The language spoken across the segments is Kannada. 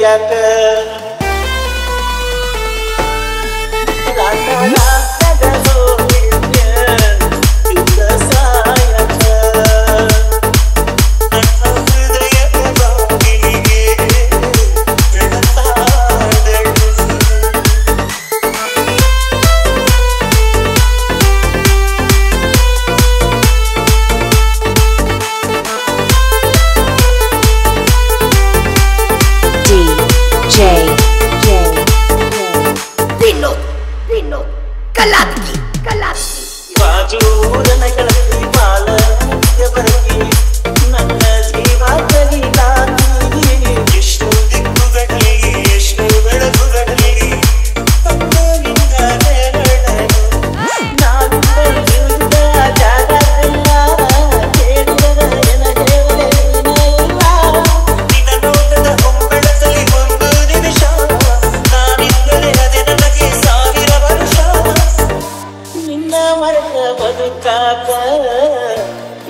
ಯಾಕ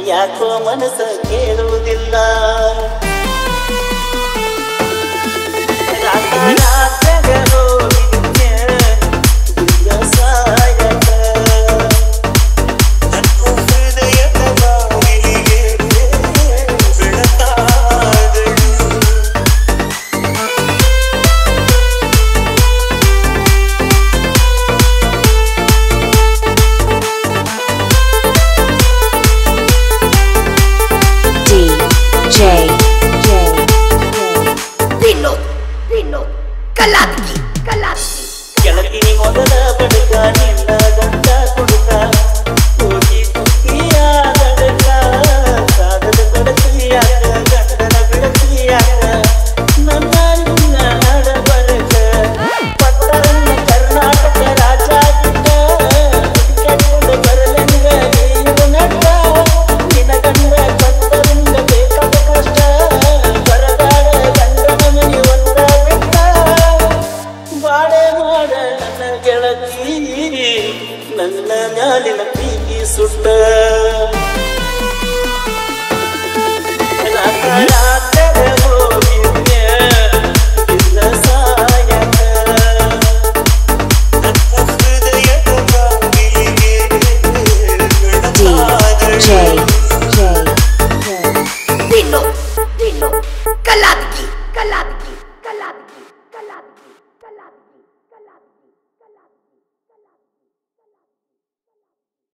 ಯಾಕೋ ಮನಸ್ಸ ಕೇಳುವುದಿಲ್ಲ ಗೆಳತಿ ಮೊದಲ ಬಡಕ ನಿನ್ನ ಗಂಟ ಕುಡುಕ ಹೋಗಿ ಕುಕ್ಕಿಯಾದಡಕ ಸಾಧದ ಬಡತಿಯಾಕ ಗಂಡನ ಬಿಡತಿಯಾಕ ನನ್ನ ನಿನ್ನ ನಡಬರಕ ಪಟ್ಟರನ್ನ ಕರ್ನಾಟಕ ರಾಜಾಗಿದ್ದ ಕೆಟ್ಟು ಬರಲೆಂಗ ನೀರು ನಡ್ಡ ನಿನ್ನ ಗಂಡ ಪಟ್ಟರಿಂದ ಬೇಕಾದ ಕಷ್ಟ ಬರಗಾಡ ಗಂಡನ ಮನೆ ಒಂದ ಬಿಟ್ಟ ಬಾಳೆ ಮಾಡ ನನ್ನ ಗೆಳತಿ ನನ್ನ ಮ್ಯಾಲಿನ ಪ್ರೀತಿ ಸುಟ್ಟ DJ